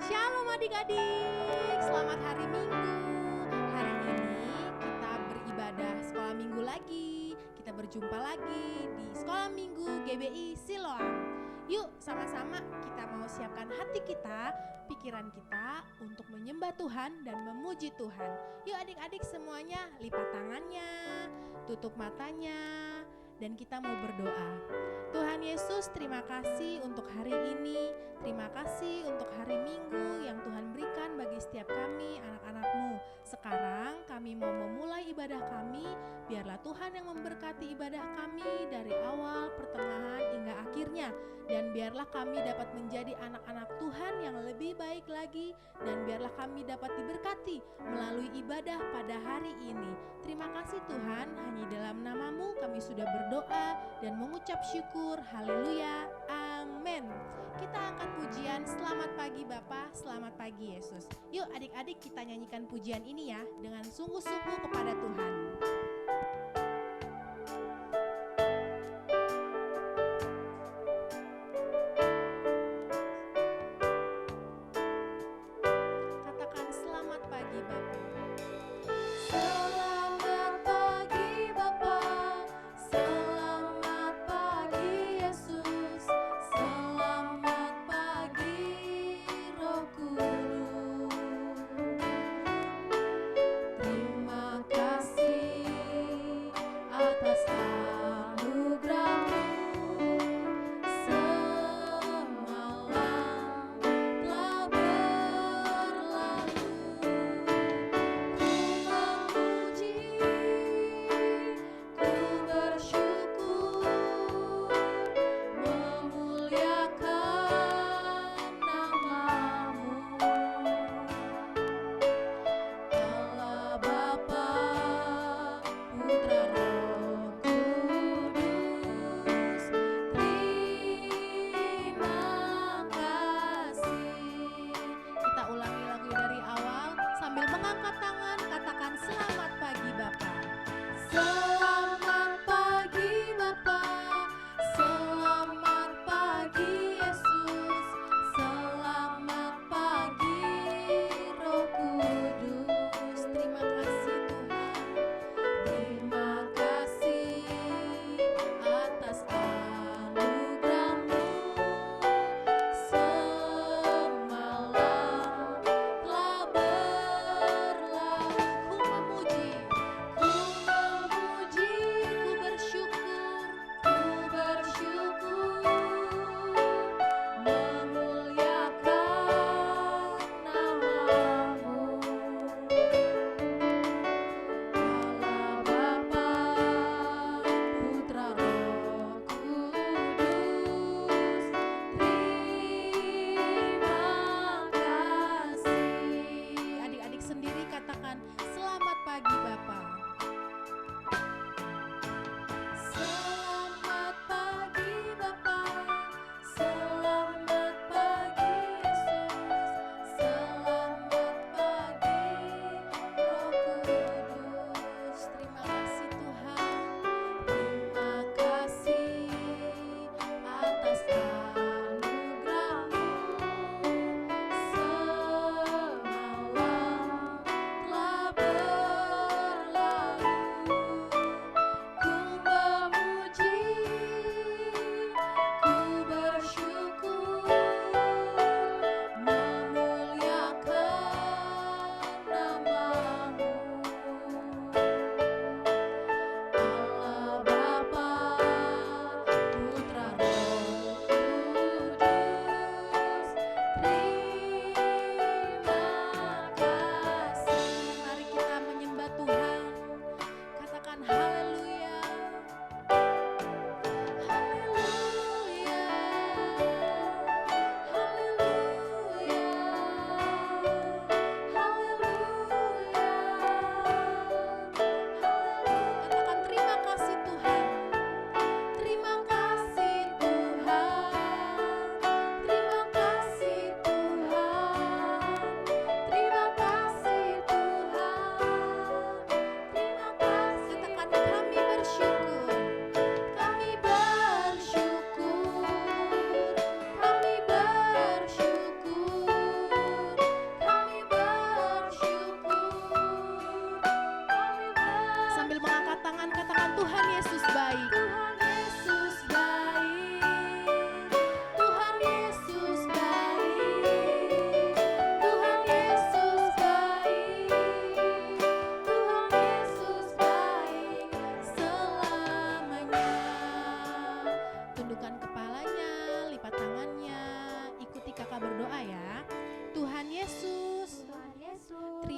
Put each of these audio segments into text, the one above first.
Shalom adik-adik, selamat hari Minggu. Hari ini kita beribadah sekolah minggu lagi. Kita berjumpa lagi di sekolah minggu GBI Siloam. Yuk sama-sama kita mau siapkan hati kita, pikiran kita untuk menyembah Tuhan dan memuji Tuhan. Yuk adik-adik semuanya lipat tangannya, tutup matanya, dan kita mau berdoa. Tuhan Yesus, terima kasih untuk hari ini. Terima kasih untuk hari Minggu yang Tuhan berikan bagi setiap kami, anak-anak-Mu. Sekarang kami mau memulai ibadah kami. Biarlah Tuhan yang memberkati ibadah kami dari awal, pertengahan, hingga akhirnya. Dan biarlah kami dapat menjadi anak-anak Tuhan yang lebih baik lagi. Dan biarlah kami dapat diberkati melalui ibadah pada hari ini. Terima kasih Tuhan, hanya dalam nama-Mu kami sudah berdoa dan mengucap syukur. Haleluya, amin. Kita angkat pujian selamat pagi Bapa, selamat pagi Yesus. Yuk adik-adik kita nyanyikan pujian ini ya dengan sungguh-sungguh kepada Tuhan. Katakan selamat pagi Bapa. Selamat pagi Bapa, selamat pagi Yesus, selamat pagi Roh Kudus. Terima kasih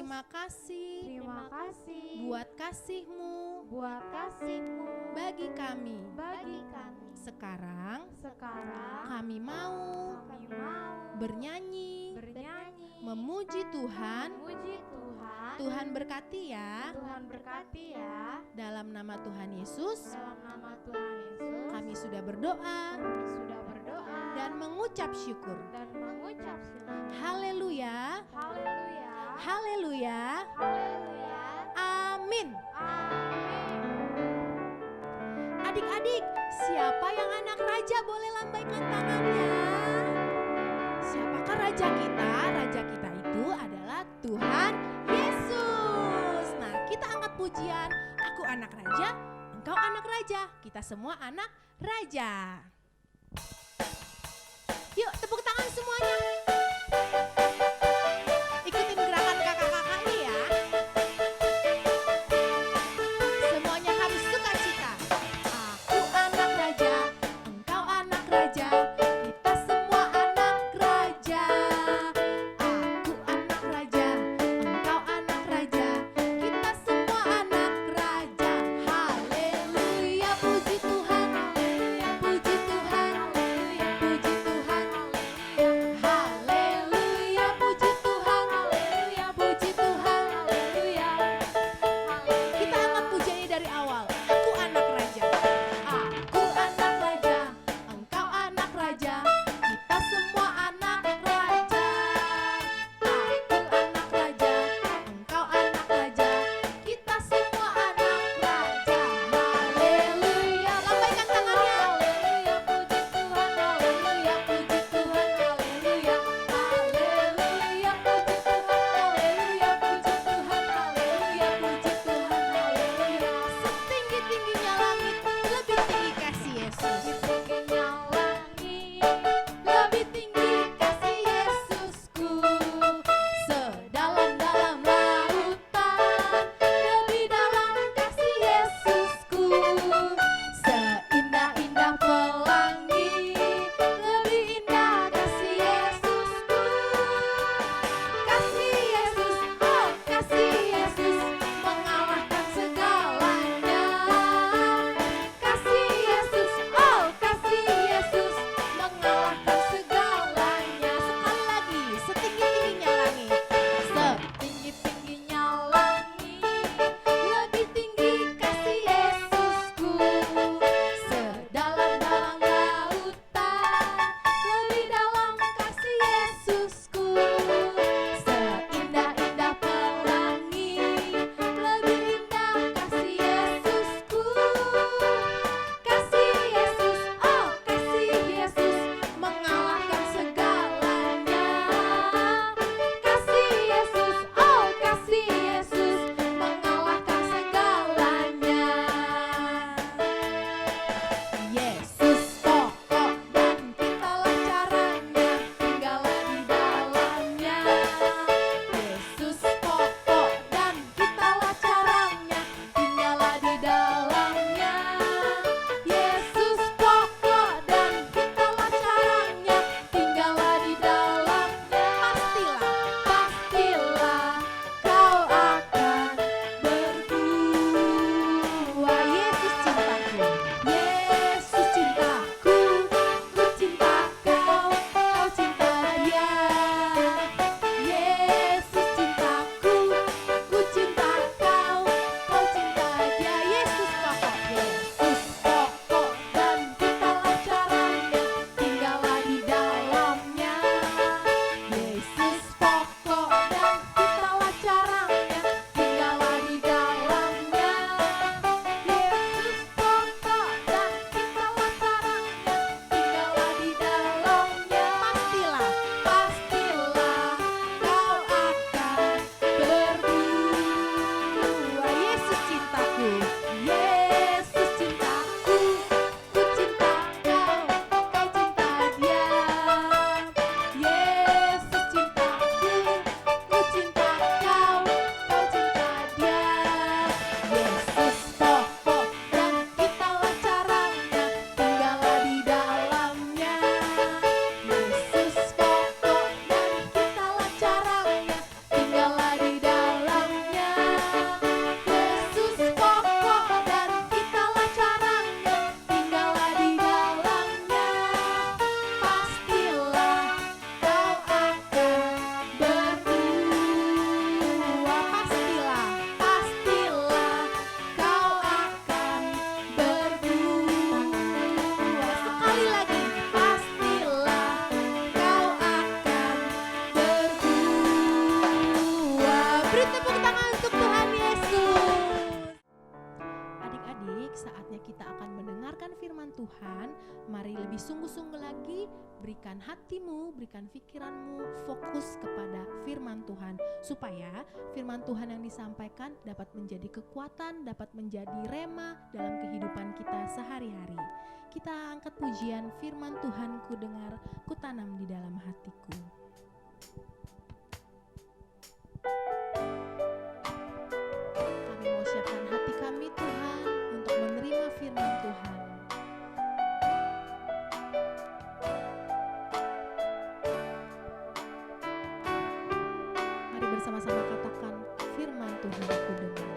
terima kasih buat kasih-Mu bagi kami. Sekarang kami mau bernyanyi, memuji Tuhan. Tuhan berkati ya. Dalam nama Tuhan Yesus, kami sudah berdoa dan mengucap syukur. Haleluya. Haleluya. Amin. Adik-adik, siapa yang anak raja boleh lambaikan tangannya? Siapakah raja kita? Raja kita itu adalah Tuhan Yesus. Nah, kita angkat pujian. Aku anak raja, engkau anak raja. Kita semua anak raja. Yuk, tepuk tangan semuanya. Ikutin gerakan kakak-kakaknya ya. Semuanya harus sukacita. Aku anak raja, engkau anak raja. Kita semua anak raja. Aku anak raja, engkau anak raja. Kita semua anak raja. Haleluya, puji Tuhan. Puji Tuhan. Puji Tuhan. Haleluya, puji Tuhan. Puji Tuhan. Kita angkat pujiannya dari awal. Aku anak raja. Aku anak raja. Engkau anak raja. Kita semua anak raja. Aku anak raja. Engkau anak raja. Kita semua anak raja. Haleluya. Lambaikan tangannya. Haleluya, puji Tuhan. Haleluya, puji Tuhan. Haleluya. Haleluya, puji Tuhan. Haleluya, puji Tuhan. Haleluya, puji Tuhan. Haleluya. Setinggi-tingginya langit, lebih tinggi kasih Yesus. Setingginya langit, lebih tinggi kasih Yesusku. Sedalam-dalam lautan, lebih dalam kasih Yesusku. Seindah-indah pelangi, lebih indah kasih Yesusku. Kasih Yesus, oh kasih Yesus, mengalahkan segalanya. Kasih Yesus, oh kasih Yesus, mengalahkan segalanya. Sekali lagi, setinggi-tingginya langit. Setinggi-tingginya langit, lebih tinggi kasih Yesusku. Sedalam-dalam lautan, lebih dalam kasih Yesusku. Seindah-indah pelangi, lebih indah kasih Yesusku. Kasih Yesus, oh kasih Yesus, mengalahkan segalanya. Kasih Yesus, oh kasih Yesus, mengalahkan segalanya. Yesus pokok dan kitalah caranya, tinggallah di dalamnya. Yesus pokok dan kitalah caranya, tinggallah di dalamnya. Yesus pokok dan kitalah caranya, tinggallah di dalamnya. Pastilah kau akan berbuah. Yesus cintaku, Yesus cintaku, ku cinta kau, kau cinta dia. Yesus cintaku, ku cinta kau, kau cinta dia. Yesus pokok dan kitalah caranya, tinggallah di dalamnya. Yesus pokok dan kitalah caranya, tinggallah di dalamnya. Yesus pokok dan kitalah caranya, tinggallah di dalamnya. Pastilah kau akan berbuah. Yesus cintaku, Yesus cintaku, ku cinta kau, kau cinta dia. Yesus cintaku, hatimu, berikan pikiranmu fokus kepada firman Tuhan, supaya firman Tuhan yang disampaikan dapat menjadi kekuatan, dapat menjadi rema dalam kehidupan kita sehari-hari. Kita angkat pujian firman Tuhan, ku dengar, ku tanam di dalam hatiku. Kami mau siapkan hati kami Tuhan untuk menerima firman Tuhan. Mari bersama-sama katakan firman Tuhan ku dengar.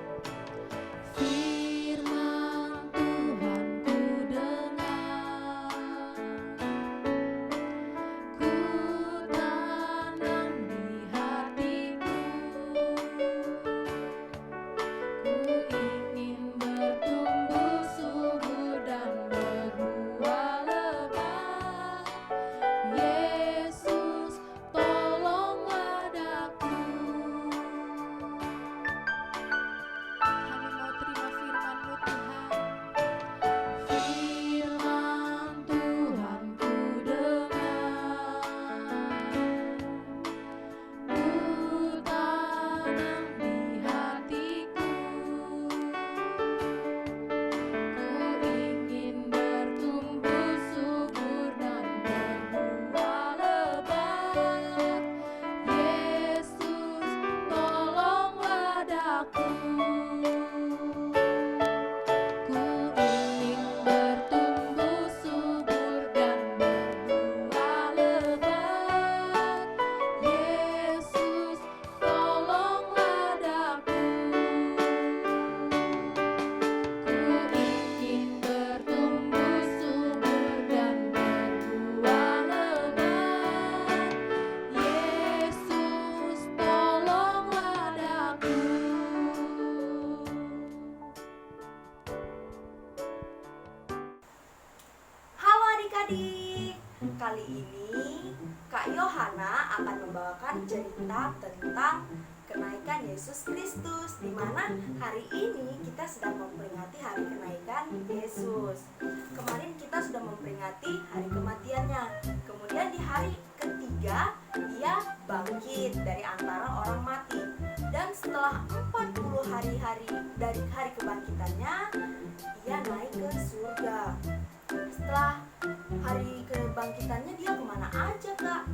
Firman Tuhan ku dengar, ku tanam di hatiku, ku ingin bertumbuh subur dan berbuah lebat. Yesus, tolonglah daku. Kami mau terima firman-Mu Tuhan. Firman Tuhan ku dengar, ku tanam di hatiku, ku ingin bertumbuh subur dan berbuah lebat. Yesus, tolonglah daku. Ku ingin bertumbuh subur dan berbuah lebat. Yesus, tolonglah daku. Ku ingin bertumbuh subur dan berbuah lebat. Yesus, tolonglah daku. Halo adik-adik, kali ini Kak Yohana akan membawakan cerita tentang kenaikan Yesus Kristus, di mana hari ini kita sedang memperingati hari kenaikan Yesus. Kemarin kita sudah memperingati hari kematiannya. Kemudian di hari ketiga ia bangkit dari antara orang mati. Dan setelah 40 hari dari hari kebangkitannya, ia naik ke surga. Setelah hari kebangkitannya dia kemana aja Kak?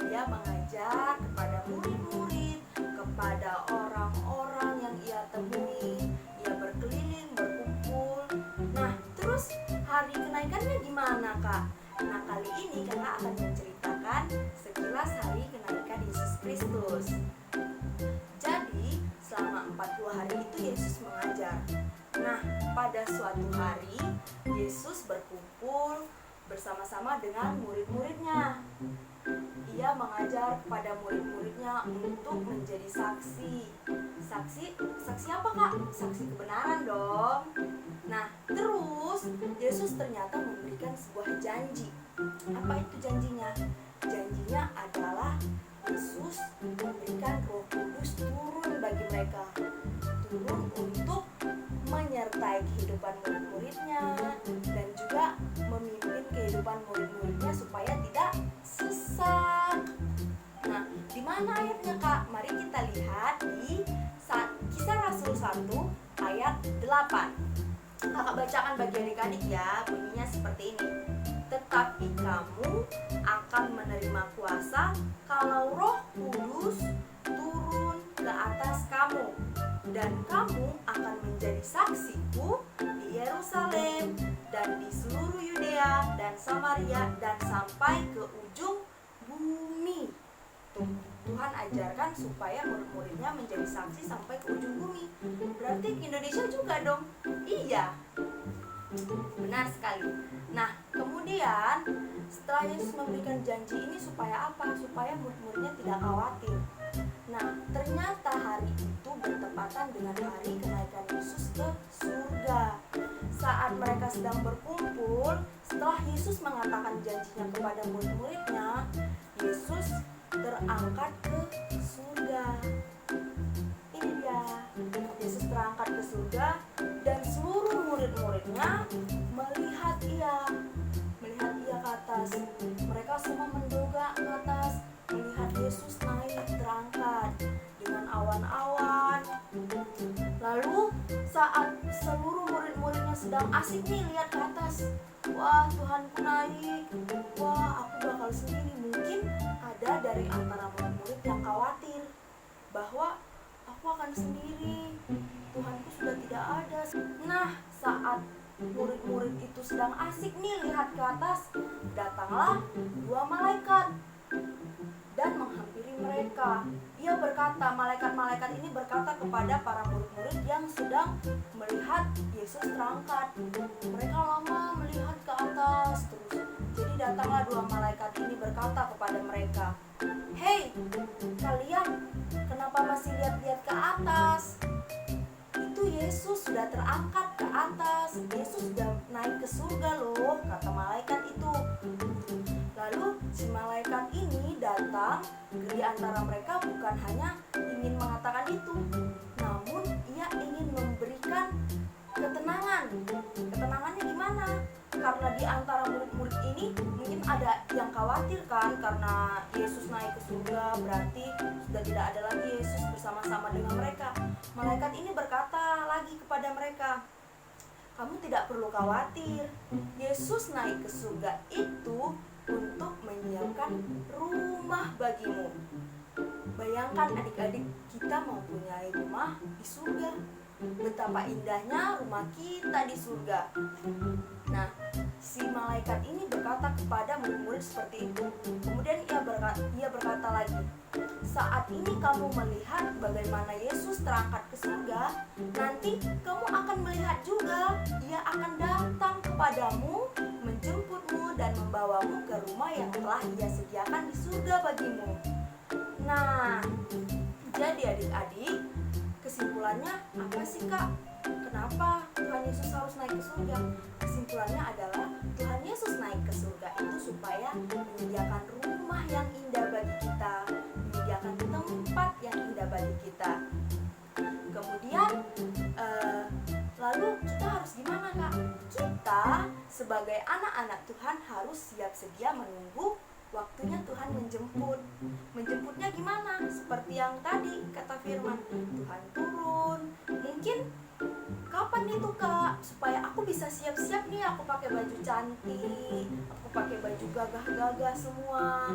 Dia mengajar kepada murid-murid, kepada orang-orang yang ia temui. Ia berkeliling, berkumpul. Nah, terus hari kenaikannya gimana Kak? Nah, kali ini Kakak akan menceritakan sekilas hari kenaikan Yesus Kristus. Jadi, selama 40 hari itu Yesus mengajar. Nah, pada suatu hari Yesus berkumpul bersama-sama dengan murid-muridnya. Ia mengajar kepada murid-muridnya untuk menjadi saksi. Saksi apa Kak? Saksi kebenaran dong. Nah, terus Yesus ternyata memberikan sebuah janji. Apa itu janjinya? Janjinya adalah Yesus memberikan Roh Kudus turun bagi mereka. Turun untuk menyertai kehidupan murid-muridnya dan juga memimpin kehidupan murid-muridnya supaya tidak sesat. Nah, di mana ayatnya Kak? Mari kita lihat di Kisah Rasul 1 ayat 8. Kakak bacakan bagi adik-adik ya, bunyinya seperti ini. Tetapi kamu akan menerima kuasa kalau Roh Kudus turun ke atas kamu, dan kamu akan menjadi saksiku di Yerusalem dan di seluruh Yudea dan Samaria dan sampai ke ujung bumi. Tuh, Tuhan ajarkan supaya murid-muridnya menjadi saksi sampai ke ujung bumi. Berarti ke Indonesia juga dong? Iya, benar sekali. Nah, kemudian setelah Yesus memberikan janji ini supaya apa? Supaya murid-muridnya tidak khawatir. Nah, ternyata hari itu bertepatan dengan hari kenaikan Yesus ke surga. Saat mereka sedang berkumpul, setelah Yesus mengatakan janjinya kepada murid-muridnya, Yesus terangkat ke surga. Ini dia, Yesus terangkat ke surga dan seluruh murid-muridnya melihat ia. mereka semua mendongak ke atas melihat Yesus naik terangkat dengan awan-awan. Lalu saat seluruh murid-muridnya sedang asik nih lihat ke atas, wah Tuhanku naik, wah aku bakal sendiri. Mungkin ada dari antara murid-murid yang khawatir bahwa aku akan sendiri, Tuhanku sudah tidak ada. Nah, saat murid-murid itu sedang asik nih lihat ke atas, datanglah dua malaikat dan menghampiri mereka. Ia berkata, malaikat-malaikat ini berkata kepada para murid-murid yang sedang melihat Yesus terangkat. Mereka lama melihat ke atas terus. Jadi datanglah dua malaikat ini berkata kepada mereka, "Hei, kalian kenapa masih lihat-lihat ke atas? Itu Yesus sudah terangkat ke atas. Yesus sudah naik ke surga loh," kata malaikat itu. Lalu si malaikat ini datang di antara mereka bukan hanya ingin mengatakan itu, namun ia ingin memberikan ketenangan. Ketenangannya gimana? Karena di antara murid-murid ini mungkin ada yang khawatir kan, karena Yesus naik ke surga berarti sudah tidak ada lagi Yesus bersama-sama dengan mereka. Malaikat ini berkata lagi kepada mereka, "Kamu tidak perlu khawatir. Yesus naik ke surga itu untuk menyiapkan rumah bagimu." Bayangkan adik-adik, kita mempunyai rumah di surga. Betapa indahnya rumah kita di surga. Nah, si malaikat ini berkata kepada murid-murid seperti itu. Kemudian ia berkata lagi, "Saat ini kamu melihat bagaimana Yesus terangkat ke surga, nanti kamu akan melihat juga ia akan datang kepadamu, menjemputmu dan membawamu ke rumah yang telah ia sediakan di surga bagimu." Nah, jadi adik-adik, kesimpulannya apa sih Kak? Kenapa Tuhan Yesus harus naik ke surga? Kesimpulannya adalah Tuhan Yesus naik ke surga itu supaya menyediakan rumah yang indah bagi kita, menyediakan tempat yang indah bagi kita. Kemudian lalu kita harus gimana Kak? Kita sebagai anak-anak Tuhan harus siap sedia menunggu waktunya Tuhan menjemput. Menjemputnya gimana? Seperti yang tadi kata firman, Tuhan turun. Mungkin kapan itu Kak? Supaya aku bisa siap-siap nih, aku pakai baju cantik, aku pakai baju gagah-gagah semua.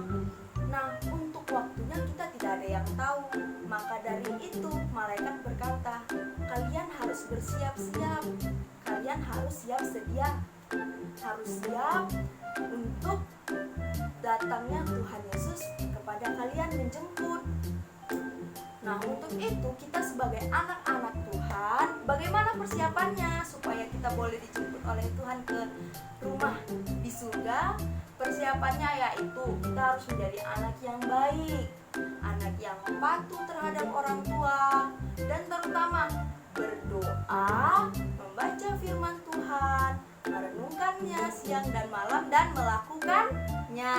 Nah, untuk waktunya kita tidak ada yang tahu. Maka dari itu malaikat berkata, kalian harus bersiap-siap. Kalian harus siap sedia. Harus siap untuk datangnya Tuhan Yesus kepada kalian menjemput. Nah, untuk itu kita sebagai anak-anak Tuhan, bagaimana persiapannya supaya kita boleh dijemput oleh Tuhan ke rumah di surga? Persiapannya yaitu kita harus menjadi anak yang baik, anak yang patuh terhadap orang tua, dan terutama berdoa, membaca firman Tuhan, merenungkannya siang dan malam, dan melakukannya.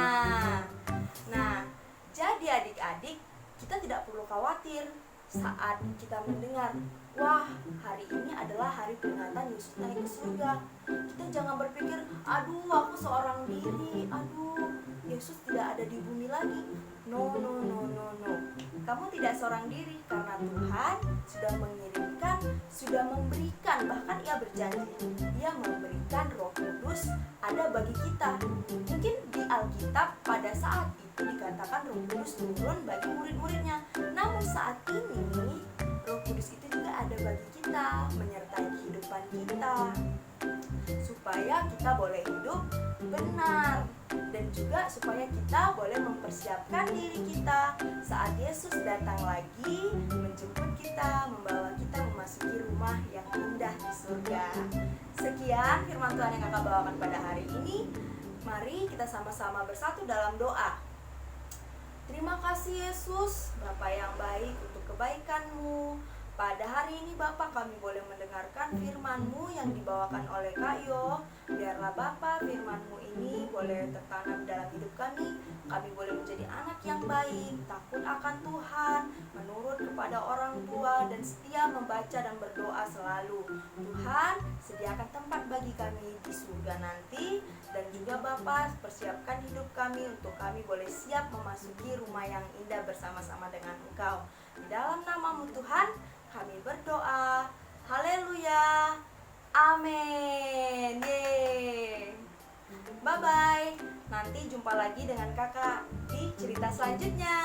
Nah, jadi adik-adik, kita tidak perlu khawatir saat kita mendengar, wah hari ini adalah hari peringatan Yesus naik ke surga. Kita jangan berpikir, aduh aku seorang diri, aduh Yesus tidak ada di bumi lagi. No. Kamu tidak seorang diri, karena Tuhan sudah mengirimkan, sudah memberikan, bahkan ia berjanji, ia memberikan Roh Kudus ada bagi kita. Mungkin di Alkitab pada saat itu dikatakan Roh Kudus turun bagi murid-muridnya. Namun saat ini Roh Kudus itu juga ada bagi kita, menyertai kehidupan kita, supaya kita boleh hidup benar, dan juga supaya kita boleh mempersiapkan diri kita saat Yesus datang lagi menjemput kita, membawa kita memasuki rumah yang indah di surga. Sekian firman Tuhan yang Kakak bawakan pada hari ini. Mari kita sama-sama bersatu dalam doa. Terima kasih Yesus, Bapa yang baik, untuk kebaikan-Mu. Pada hari ini Bapa, kami boleh mendengarkan firman-Mu yang dibawakan oleh Kak Yo. Biarlah Bapa, firman-Mu ini boleh tertanam dalam hidup kami. Kami boleh menjadi anak yang baik, takut akan Tuhan, menurut kepada orang tua, dan setia membaca dan berdoa selalu. Tuhan, menyediakan tempat bagi kami di surga nanti. Dan juga Bapa, persiapkan hidup kami untuk kami boleh siap memasuki rumah yang indah bersama-sama dengan Engkau. Di dalam nama-Mu Tuhan kami berdoa. Haleluya. Amin. Yeay. Bye-bye. Nanti jumpa lagi dengan kakak di cerita selanjutnya.